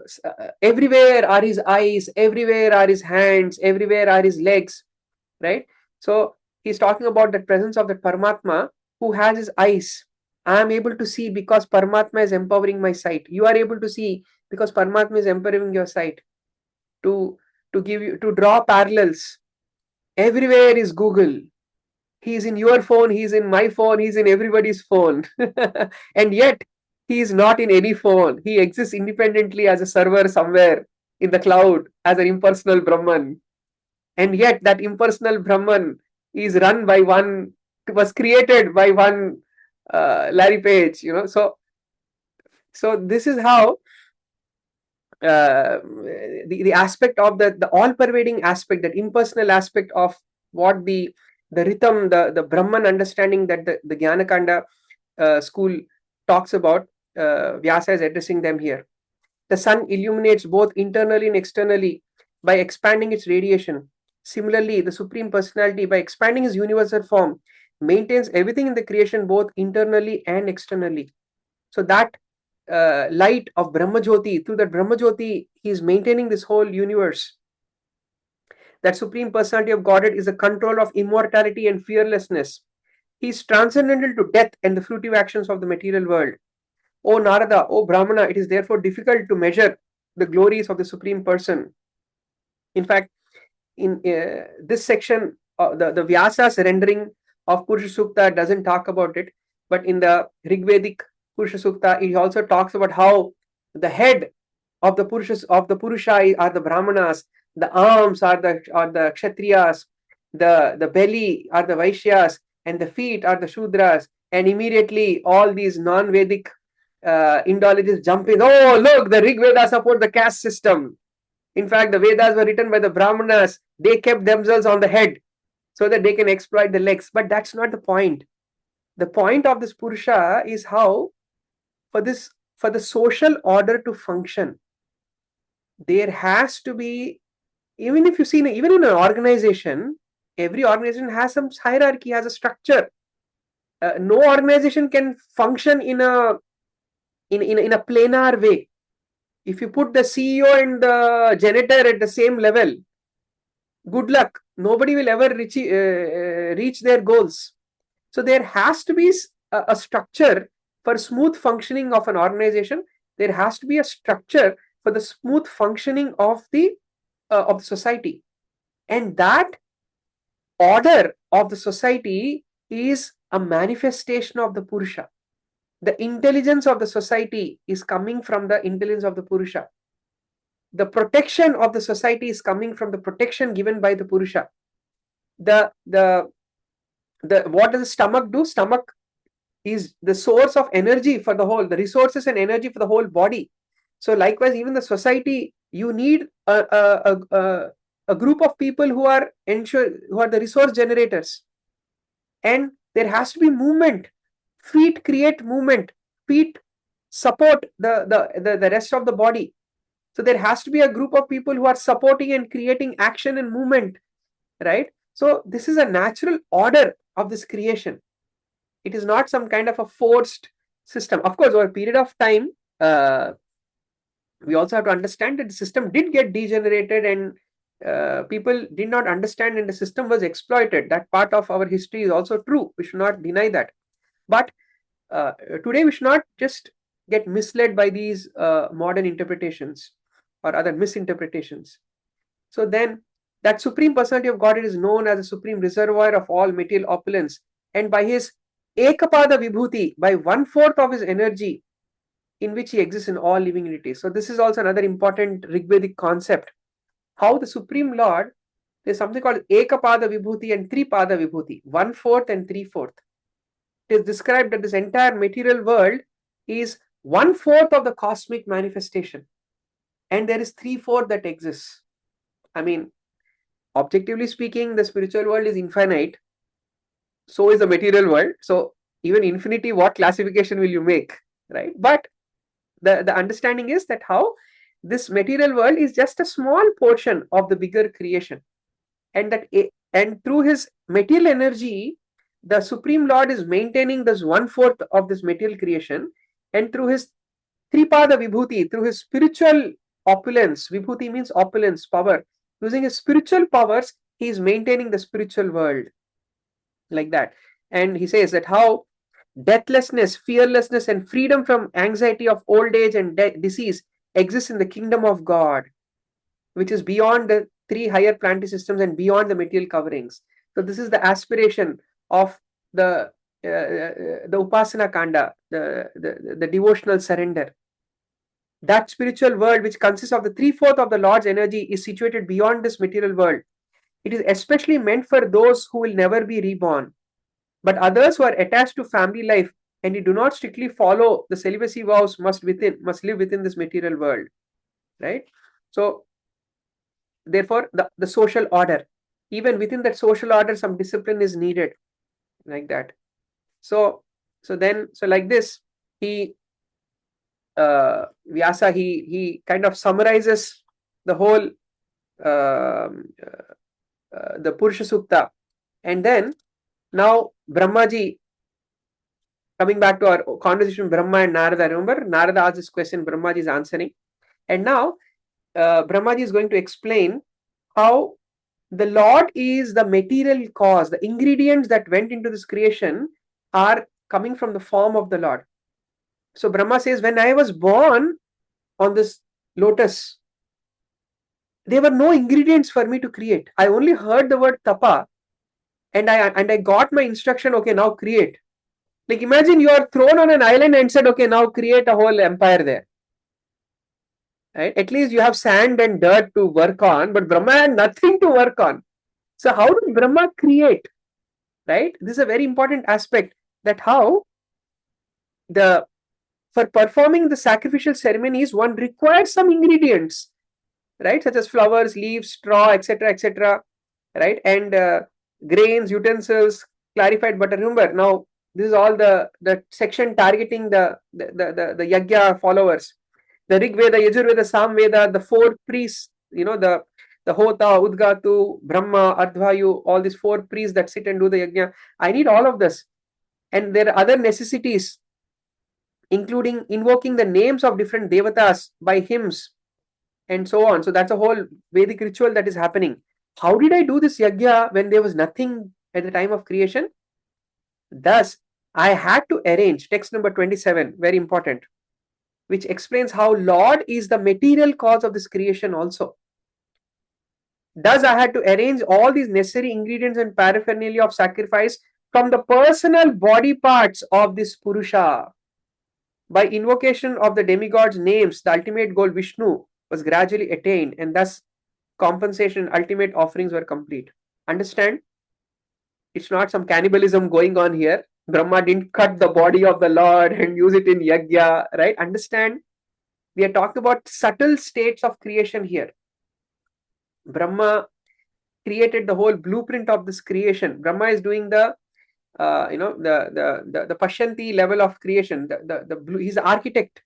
A: everywhere are his eyes, everywhere are his hands, everywhere are his legs, right? So he's talking about the presence of the Paramatma who has his eyes. I am able to see because Paramatma is empowering my sight. You are able to see because Paramatma is empowering your sight. To draw parallels, everywhere is Google. He's in your phone, he's in my phone, he's in everybody's phone. And yet, he is not in any phone. He exists independently as a server somewhere in the cloud as an impersonal Brahman. And yet, that impersonal Brahman is run by one, was created by one Larry Page, So this is how the aspect of the all-pervading aspect, that impersonal aspect of what the rhythm, the Brahman understanding that the Jnanakanda school talks about. Vyasa is addressing them here. The sun illuminates both internally and externally by expanding its radiation. Similarly, the Supreme Personality, by expanding his universal form, maintains everything in the creation both internally and externally. So that light of Brahmajyoti, through that Brahmajyoti, he is maintaining this whole universe. That Supreme Personality of Godhead is the control of immortality and fearlessness. He is transcendental to death and the fruitive actions of the material world. O Narada, O Brahmana, it is therefore difficult to measure the glories of the Supreme Person. In fact, in this section, the Vyasa's rendering of Purusha Sukta doesn't talk about it, but in the Rigvedic Purusha Sukta, it also talks about how the head of the Purusha are the Brahmanas, the arms are the Kshatriyas, the belly are the Vaishyas, and the feet are the Shudras, and immediately all these non-Vedic Indologists jump in. Oh, look, the Rig Veda support the caste system. In fact, the Vedas were written by the Brahmanas. They kept themselves on the head so that they can exploit the legs. But that's not the point. The point of this Purusha is how, for the social order to function, there has to be, even if you see, even in an organization, every organization has some hierarchy, has a structure. No organization can function in a planar way. If you put the CEO and the janitor at the same level, good luck. Nobody will ever reach their goals. So there has to be a structure for smooth functioning of an organization. There has to be a structure for the smooth functioning of the society, and that order of the society is a manifestation of the Purusha. The intelligence of the society is coming from the intelligence of the Purusha. The protection of the society is coming from the protection given by the Purusha. What does the stomach do? Stomach is the source of energy for the whole, the resources and energy for the whole body. So likewise, even the society, you need a group of people who are the resource generators, and there has to be movement. Feet create movement. Feet support the rest of the body. So there has to be a group of people who are supporting and creating action and movement, right? So this is a natural order of this creation. It is not some kind of a forced system. Of course, over a period of time, we also have to understand that the system did get degenerated and people did not understand and the system was exploited. That part of our history is also true. We should not deny that. But today we should not just get misled by these modern interpretations or other misinterpretations. So then that Supreme Personality of Godhead is known as the supreme reservoir of all material opulence, and by his Ekapada Vibhuti, by 1/4 of his energy, in which he exists in all living entities. So this is also another important Rigvedic concept. How the Supreme Lord, there's something called Ekapada Vibhuti and Tripada Vibhuti, 1/4 and 3/4. It is described that this entire material world is 1/4 of the cosmic manifestation, and there is 3/4 that exists. I mean, objectively speaking, the spiritual world is infinite, so is the material world. So even infinity, what classification will you make, right? But the understanding is that how this material world is just a small portion of the bigger creation, and through his material energy, the Supreme Lord is maintaining this 1/4 of this material creation, and through his Tripada Vibhuti, through his spiritual opulence, Vibhuti means opulence, power, using his spiritual powers, he is maintaining the spiritual world, like that. And he says that how deathlessness, fearlessness, and freedom from anxiety of old age and disease exists in the kingdom of God, which is beyond the 3 higher planetary systems and beyond the material coverings. So this is the aspiration of the Upasana Kanda, the devotional surrender. That spiritual world, which consists of the 3/4 of the Lord's energy, is situated beyond this material world. It is especially meant for those who will never be reborn. But others who are attached to family life and do not strictly follow the celibacy vows must live within this material world, right? So therefore, the social order, even within that social order, some discipline is needed, like that. So like this, he Vyasa, he kind of summarizes the whole the Purusha Sukta, and then now Brahmaji, coming back to our conversation, Brahma and Narada. Remember, Narada asked this question, Brahmaji is answering, and now Brahmaji is going to explain how the Lord is the material cause. The ingredients that went into this creation are coming from the form of the Lord. So Brahma says, when I was born on this lotus, there were no ingredients for me to create. I only heard the word tapa, and I got my instruction, okay, now create. Like imagine you are thrown on an island and said, okay, now create a whole empire there. Right? At least you have sand and dirt to work on, but Brahma had nothing to work on. So how did Brahma create? Right? This is a very important aspect, that how for performing the sacrificial ceremonies, one requires some ingredients, right? Such as flowers, leaves, straw, etc., right? And grains, utensils, clarified butter. Remember, now this is all the section targeting the yajna followers. The Rig Veda, Yajurveda, Samveda, the four priests, the Hota, Udgatu, Brahma, Ardhvayu, all these four priests that sit and do the yajna. I need all of this. And there are other necessities, including invoking the names of different devatas by hymns and so on. So that's a whole Vedic ritual that is happening. How did I do this yajna when there was nothing at the time of creation? Thus, I had to arrange, text number 27, very important, which explains how Lord is the material cause of this creation also. Thus, I had to arrange all these necessary ingredients and paraphernalia of sacrifice from the personal body parts of this Purusha. By invocation of the demigod's names, the ultimate goal, Vishnu, was gradually attained, and thus compensation and ultimate offerings were complete. Understand? It's not some cannibalism going on here. Brahma didn't cut the body of the Lord and use it in yajna, right? Understand? We are talking about subtle states of creation here. Brahma created the whole blueprint of this creation. Brahma is doing the the Pashyanti level of creation. He's the architect,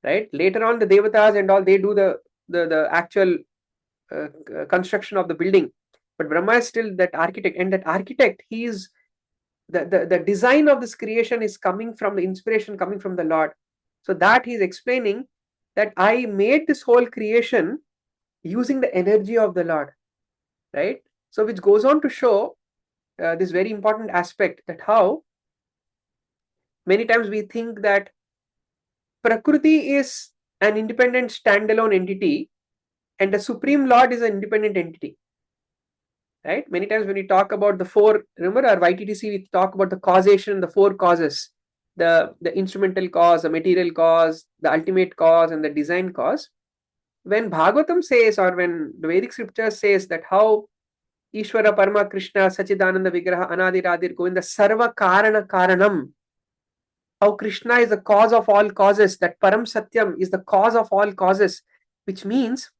A: right? Later on, the devatas and all, they do the actual construction of the building, but Brahma is still that architect, and that architect, he is the design of this creation is coming from the inspiration coming from the Lord. So that he's explaining that I made this whole creation using the energy of the Lord, right? So which goes on to show this very important aspect, that how many times we think that Prakriti is an independent standalone entity and the Supreme Lord is an independent entity, right? Many times when we talk about the four, remember our YTTC, we talk about the causation, the four causes, the instrumental cause, the material cause, the ultimate cause, and the design cause. When Bhagavatam says, or when the Vedic scripture says that how Ishvara Parama Krishna Sachidananda Vigraha Anadir Adir Govinda Sarva Karana Karanam, how Krishna is the cause of all causes, that Param Satyam is the cause of all causes, which means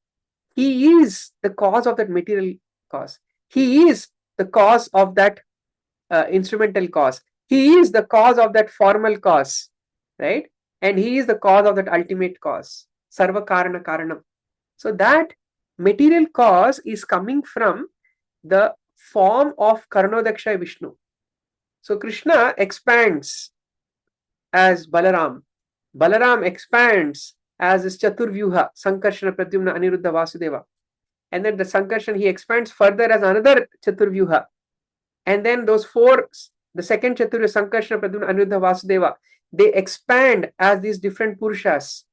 A: he is the cause of that material cause. He is the cause of that instrumental cause. He is the cause of that formal cause, right? And he is the cause of that ultimate cause. Sarva Karana Karanam. So that material cause is coming from the form of Karnodaksha Vishnu. So Krishna expands as Balaram. Balaram expands as is Chaturvyuha, Sankarshana, Pradyumna, Aniruddha, Vasudeva. And then the Sankarshan, he expands further as another Chaturvyuha. And then those four, the second Chaturvyuha, Sankarshana, Pradyumna, Aniruddha, Vasudeva, they expand as these different Purushas.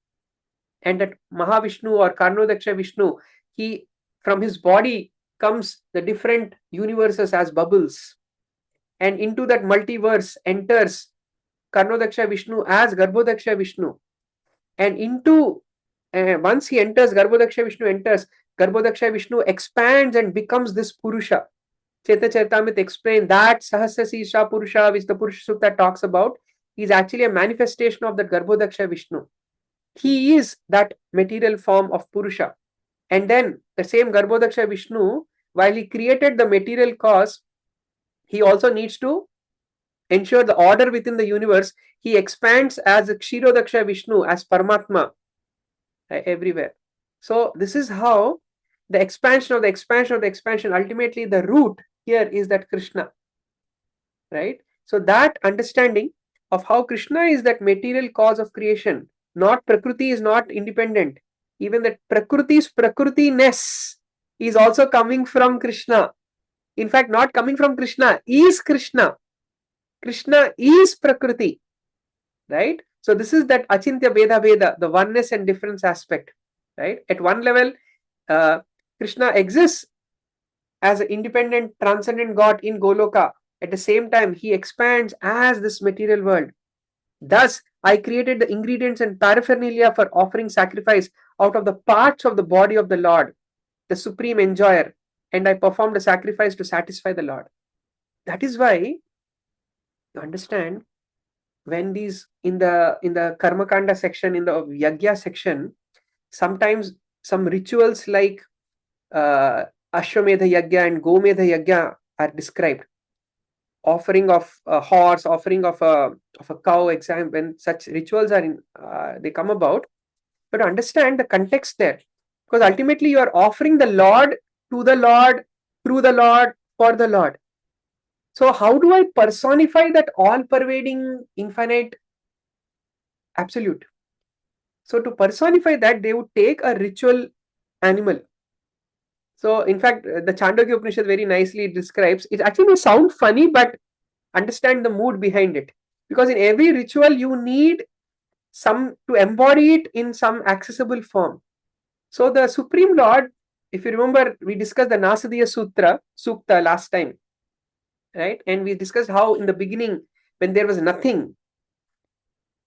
A: And that Mahavishnu or Karnodaksha Vishnu, he, from his body comes the different universes as bubbles. And into that multiverse enters Karnodaksha Vishnu as Garbhodaksha Vishnu. And into, once he enters, Garbhodaksha Vishnu enters, Garbhodaksha Vishnu expands and becomes this Purusha. Chaitanya Charitamrita explained that Sahasra Sisha Purusha, which the Purusha Sukta talks about, is actually a manifestation of that Garbhodaksha Vishnu. He is that material form of Purusha. And then the same Garbhodaksha Vishnu, while he created the material cause, he also needs to ensure the order within the universe. He expands as Kshirodaksha Vishnu, as Paramatma everywhere. So this is how the expansion of the expansion of the expansion, ultimately the root here is that Krishna, right? So that understanding of how Krishna is that material cause of creation, not Prakriti is not independent. Even that Prakriti's Prakritiness is also coming from Krishna. In fact, not coming from Krishna, is Krishna. Krishna is Prakriti, right? So this is that Achintya Veda Veda, the oneness and difference aspect, right? At one level, Krishna exists as an independent, transcendent God in Goloka. At the same time, he expands as this material world. Thus, I created the ingredients and paraphernalia for offering sacrifice out of the parts of the body of the Lord, the supreme enjoyer, and I performed a sacrifice to satisfy the Lord. That is why, you understand, when these in the Karma Kanda section, in the Yagya section, sometimes some rituals like Ashwamedha Yagya and Gomedha Yagya are described. Offering of a horse, offering of a cow, exam, when such rituals are in, they come about. But understand the context there, because ultimately you are offering the Lord to the Lord, through the Lord, for the Lord. So how do I personify that all-pervading, infinite, absolute? So to personify that, they would take a ritual animal. So in fact, the Chandogya Upanishad very nicely describes, it actually may sound funny, but understand the mood behind it. Because in every ritual, you need some to embody it in some accessible form. So the Supreme Lord, if you remember, we discussed the Nasadiya Sukta last time, right? And we discussed how in the beginning, when there was nothing,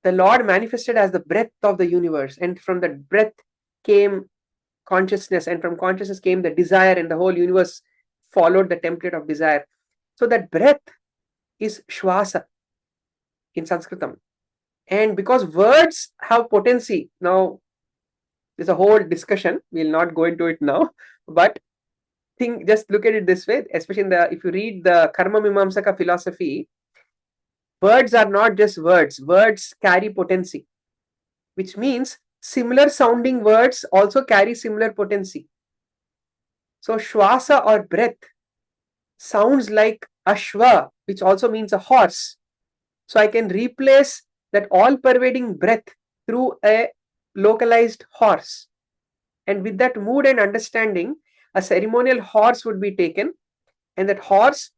A: the Lord manifested as the breath of the universe, and from that breath came consciousness, and from consciousness came the desire, and the whole universe followed the template of desire. So that breath is Shwasa in Sanskritam. And because words have potency, now there's a whole discussion, we'll not go into it now, but just look at it this way, especially if you read the Karma Mimamsaka philosophy, words are not just words, words carry potency, which means similar sounding words also carry similar potency. So Shwasa or breath sounds like Ashwa, which also means a horse. So I can replace that all-pervading breath through a localized horse. And with that mood and understanding, a ceremonial horse would be taken, and that horse,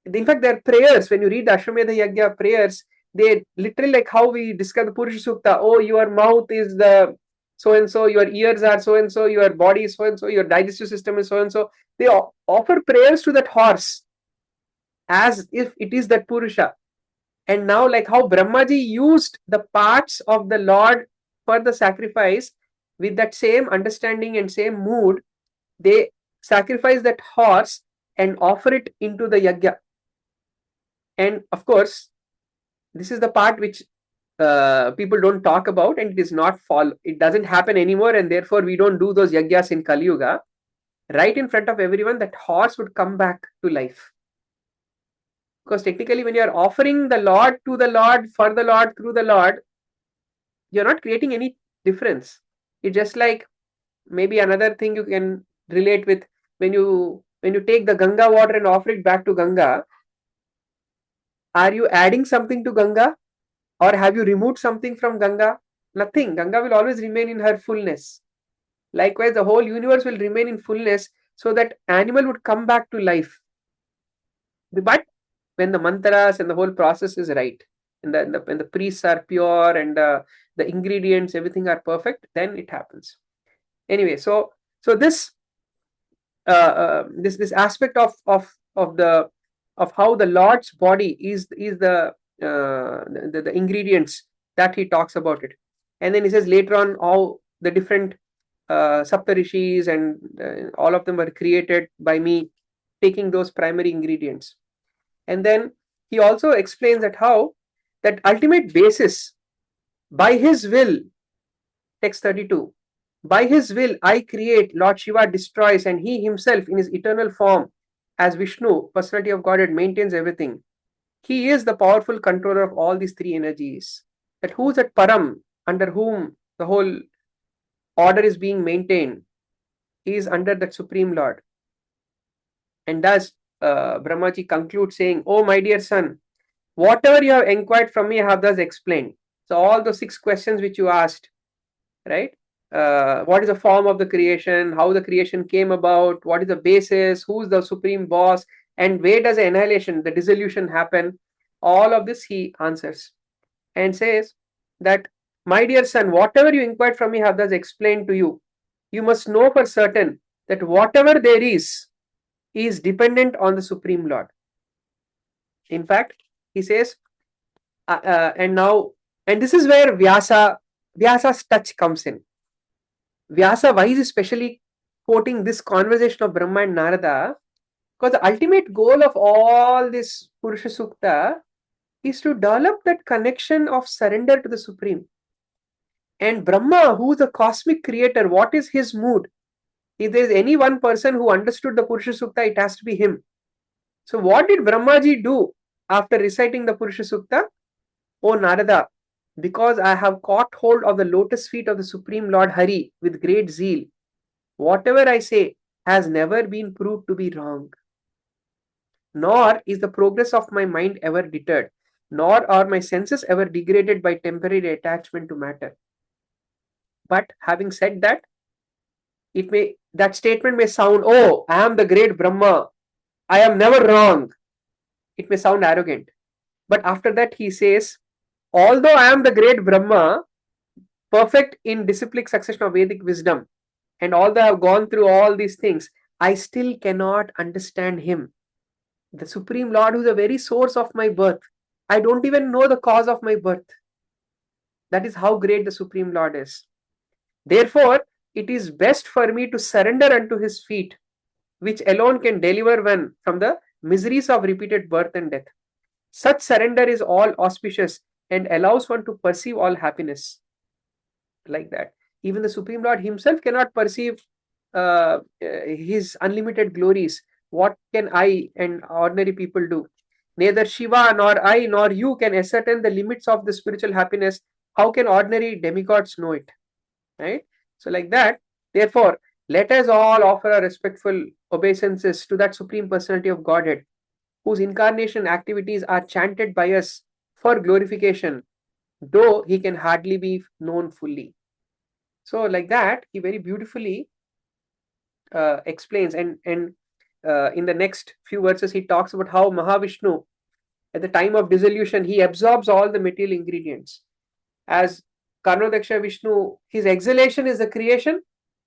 A: in fact, their prayers, when you read the Ashwamedha Yagya prayers, they literally, like how we discuss the Purusha Sukta, oh, your mouth is the so-and-so, your ears are so-and-so, your body is so-and-so, your digestive system is so-and-so. They offer prayers to that horse as if it is that Purusha. And now, like how Brahmaji used the parts of the Lord for the sacrifice, with that same understanding and same mood, they sacrifice that horse and offer it into the yagya. And of course, this is the part which people don't talk about, and it is not it doesn't happen anymore, and therefore we don't do those yagyas in Kali Yuga. Right in front of everyone, that horse would come back to life. Because technically, when you are offering the Lord to the Lord, for the Lord, through the Lord, you're not creating any difference. It's just like maybe another thing you can relate with, when you take the Ganga water and offer it back to Ganga, are you adding something to Ganga, or have you removed something from Ganga? Nothing. Ganga will always remain in her fullness. Likewise, the whole universe will remain in fullness, so that animal would come back to life. But when the mantras and the whole process is right, and when the priests are pure, and the ingredients, everything are perfect, then it happens. Anyway, so this this aspect of how the Lord's body is the ingredients that he talks about it. And then he says later on how the different Saptarishis, and all of them were created by me taking those primary ingredients. And then he also explains that how that ultimate basis, by his will, text 32, by his will I create, Lord Shiva destroys, and he himself in his eternal form as Vishnu, personality of Godhead, maintains everything. He is the powerful controller of all these three energies. That who's at Param, under whom the whole order is being maintained, he is under that Supreme Lord. And thus Brahmaji concludes saying, "Oh my dear son, whatever you have inquired from me, I have thus explained." So all those 6 questions which you asked, right? What is the form of the creation, how the creation came about, what is the basis, who is the supreme boss, and where does the annihilation, the dissolution happen? All of this he answers and says that, "My dear son, whatever you inquired from me, I have thus explained to you. You must know for certain that whatever there is dependent on the Supreme Lord." In fact, he says, and this is where Vyasa's touch comes in. Vyasa, why is he specially quoting this conversation of Brahma and Narada? Because the ultimate goal of all this Purusha Sukta is to develop that connection of surrender to the Supreme. And Brahma, who is the cosmic creator, what is his mood? If there is any one person who understood the Purusha Sukta, it has to be him. So what did Brahmaji do after reciting the Purusha Sukta? "Oh Narada, because I have caught hold of the lotus feet of the Supreme Lord Hari with great zeal, whatever I say has never been proved to be wrong. Nor is the progress of my mind ever deterred, nor are my senses ever degraded by temporary attachment to matter. But having said that, that statement may sound, 'Oh, I am the great Brahma, I am never wrong.' It may sound arrogant. But after that he says, 'Although I am the great Brahma, perfect in disciplic succession of Vedic wisdom, and although I have gone through all these things, I still cannot understand him, the Supreme Lord, who is the very source of my birth. I don't even know the cause of my birth.' That is how great the Supreme Lord is. Therefore, it is best for me to surrender unto his feet, which alone can deliver one from the miseries of repeated birth and death. Such surrender is all auspicious and allows one to perceive all happiness." Like that. Even the Supreme Lord himself cannot perceive his unlimited glories. What can I and ordinary people do? Neither Shiva nor I nor you can ascertain the limits of the spiritual happiness. How can ordinary demigods know it? Right? So like that, therefore, let us all offer our respectful obeisances to that Supreme Personality of Godhead, whose incarnation activities are chanted by us for glorification, though he can hardly be known fully. So like that, he very beautifully explains, and in the next few verses, he talks about how Mahavishnu, at the time of dissolution, he absorbs all the material ingredients. As Karnodaksha Vishnu, his exhalation is the creation,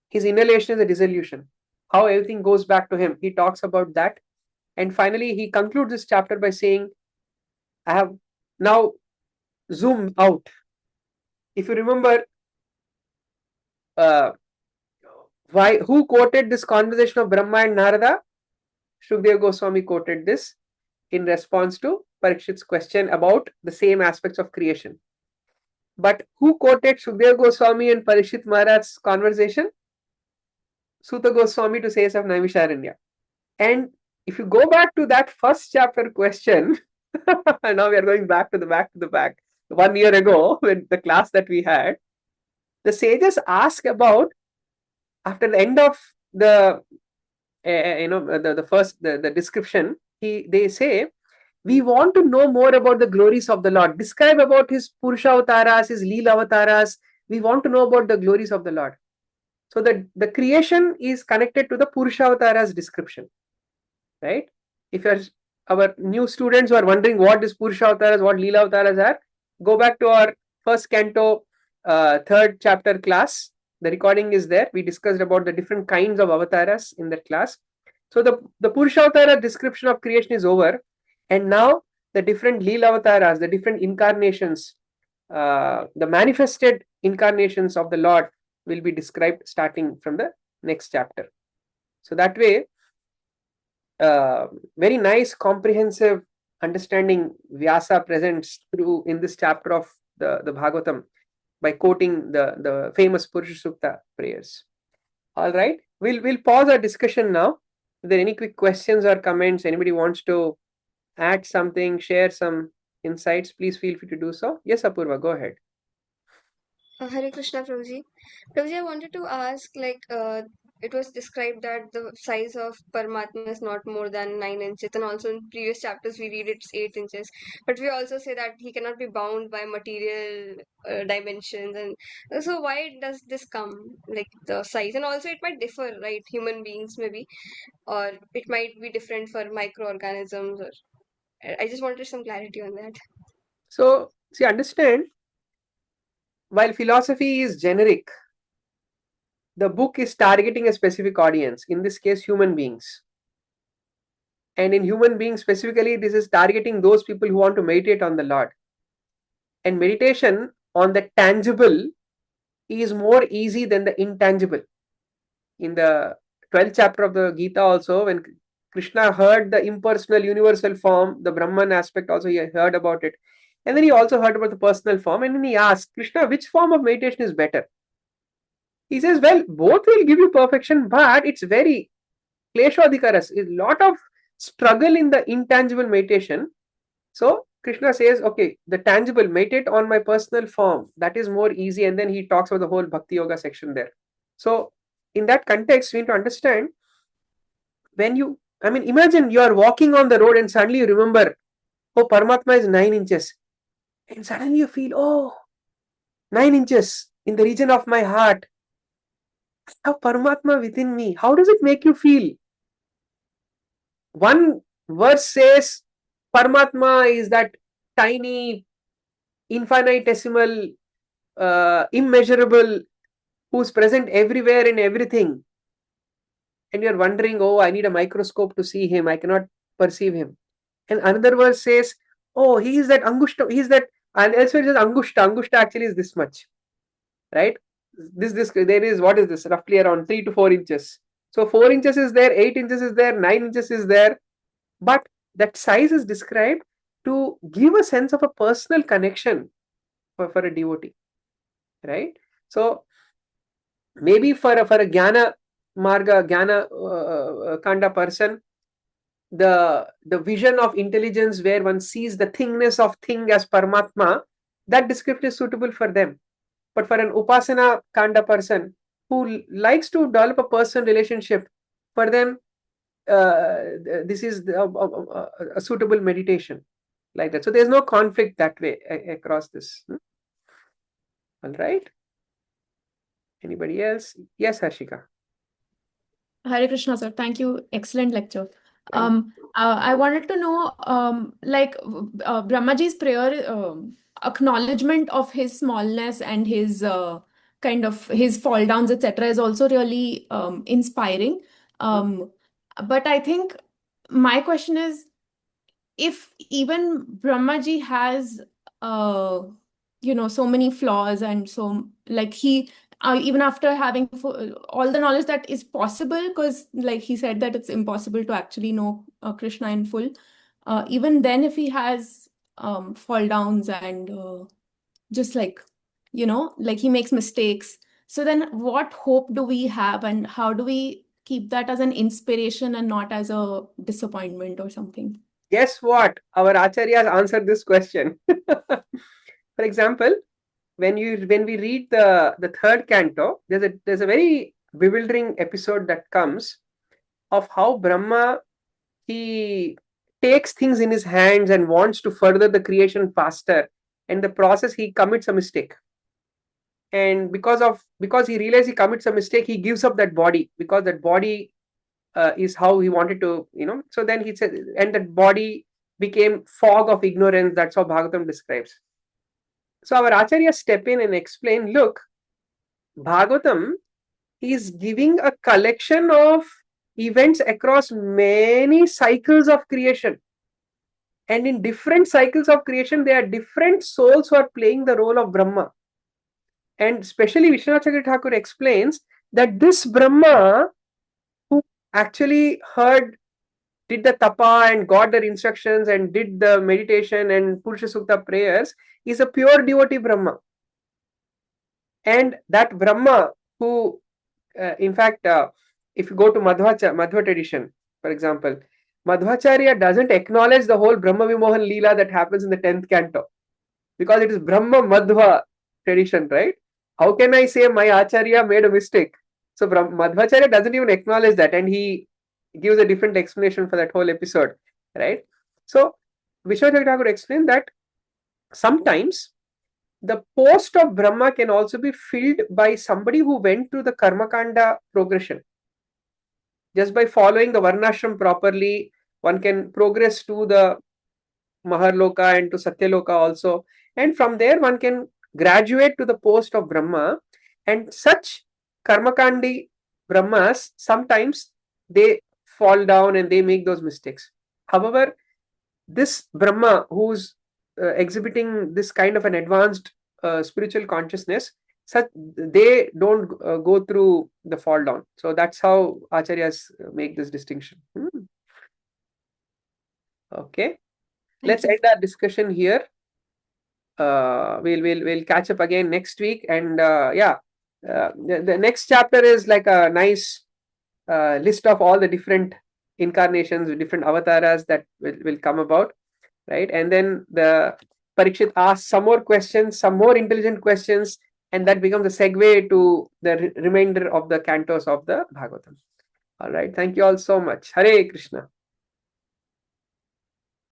A: his inhalation is the dissolution. How everything goes back to him. He talks about that. And finally, he concludes this chapter by saying, I have now zoomed out. If you remember, who quoted this conversation of Brahma and Narada? Shukdev Goswami quoted this in response to Parikshit's question about the same aspects of creation. But who quoted Shukdev Goswami and Parikshit Maharaj's conversation? Suta Goswami to say of Naimisharanya. And if you go back to that first chapter question, and now we are going back to the back. 1 year ago, when the class that we had, the sages ask about, after the end of the the description, they say, we want to know more about the glories of the Lord. Describe about his Purusha Avataras, his Lila Avataras. We want to know about the glories of the Lord. So the creation is connected to the Purusha Avataras description, right? If you're our new students who are wondering what is Purusha Avataras, what Lila Avataras are, go back to our first canto, 3rd chapter class. The recording is there. We discussed about the different kinds of avatars in that class. So the Purusha Avatara description of creation is over. And now the different Lila Avataras, the different incarnations, the manifested incarnations of the Lord will be described starting from the next chapter. So that way, very nice comprehensive understanding Vyasa presents through in this chapter of the Bhagavatam by quoting the famous Purusha Sukta prayers. All right, we'll pause our discussion now. If there are any quick questions or comments, anybody wants to add something, share some insights, please feel free to do so. Yes, Apurva, go ahead.
B: Hare Krishna, Prabhuji. Prabhuji, I wanted to ask, it was described that the size of Paramatma is not more than 9 inches, and also in previous chapters we read it's 8 inches. But we also say that he cannot be bound by material dimensions, and so why does this come, like the size? And also it might differ, right? Human beings maybe, or it might be different for microorganisms. Or I just wanted some clarity on that.
A: So, see, understand, while philosophy is generic, the book is targeting a specific audience, in this case, human beings. And in human beings specifically, this is targeting those people who want to meditate on the Lord. And meditation on the tangible is more easy than the intangible. In the 12th chapter of the Gita also, when Krishna heard the impersonal universal form, the Brahman aspect also, he heard about it. And then he also heard about the personal form, and then he asked, Krishna, which form of meditation is better? He says, well, both will give you perfection, but it's very kleshodikaras, is a lot of struggle in the intangible meditation. So Krishna says, okay, the tangible, meditate on my personal form, that is more easy. And then he talks about the whole Bhakti Yoga section there. So in that context, we need to understand, when you, I mean, imagine you are walking on the road and suddenly you remember, oh, Paramatma is 9 inches. And suddenly you feel, oh, 9 inches in the region of my heart. I have Paramatma within me. How does it make you feel? One verse says, Paramatma is that tiny, infinitesimal, immeasurable, who's present everywhere in everything. And you're wondering, oh, I need a microscope to see him. I cannot perceive him. And another verse says, oh, he is that Angushta, he is that, and elsewhere it says Angushta. Angushta actually is this much, right? There is, what is this? Roughly around 3 to 4 inches. So 4 inches is there, 8 inches is there, 9 inches is there. But that size is described to give a sense of a personal connection for a devotee, right? So maybe for a Jnana Marga, Jnana Kanda person, the vision of intelligence where one sees the thingness of thing as Paramatma, that description is suitable for them. But for an Upasana Kanda person who likes to develop a personal relationship, for them, this is a suitable meditation like that. So there's no conflict that way across this. All right. Anybody else? Yes, Harshika.
C: Hare Krishna, sir. Thank you. Excellent lecture.
A: Thank
C: I wanted to know, Brahmaji's prayer, acknowledgement of his smallness and his kind of his fall downs, etc., is also really inspiring. But I think my question is, if even Brahmaji has, uh, so many flaws, and so like he, even after having all the knowledge that is possible, because like he said that it's impossible to actually know Krishna in full, even then if he has fall downs and just like he makes mistakes, so then what hope do we have, and how do we keep that as an inspiration and not as a disappointment or something?
A: Guess what? Our acharyas answered this question. For example, when we read the third canto, there's a very bewildering episode that comes of how Brahma, he takes things in his hands and wants to further the creation faster. And the process, he commits a mistake. And because he realizes he commits a mistake, he gives up that body, because that body is how he wanted to, So then he said, and that body became fog of ignorance. That's how Bhagavatam describes. So our Acharya step in and explain, look, Bhagavatam is giving a collection of events across many cycles of creation. And in different cycles of creation, there are different souls who are playing the role of Brahma. And especially Vishwanath Thakur explains that this Brahma who actually did the tapa and got their instructions and did the meditation and Purusha Sukta prayers is a pure devotee Brahma. And that Brahma who, in fact, if you go to Madhva tradition, for example, Madhvacharya doesn't acknowledge the whole Brahma Vimohan Leela that happens in the 10th canto because it is Brahma Madhva tradition, right? How can I say my Acharya made a mistake? So Madhvacharya doesn't even acknowledge that, and he gives a different explanation for that whole episode, right? So Vishwanath Thakur explained that sometimes the post of Brahma can also be filled by somebody who went through the Karmakanda progression. Just by following the Varnashram properly, one can progress to the Maharloka and to Satyaloka also. And from there, one can graduate to the post of Brahma. And such Karmakandi Brahmas, sometimes they fall down and they make those mistakes. However, this Brahma who's exhibiting this kind of an advanced spiritual consciousness, such they don't go through the fall down. So that's how Acharyas make this distinction. Okay, let's end our discussion here. We'll catch up again next week, and the next chapter is like a nice list of all the different incarnations, different avatars that will come about, right? And then the Parikshit asks some more questions, some more intelligent questions, and that becomes a segue to the remainder of the cantos of the Bhagavatam. All right, thank you all so much. Hare Krishna.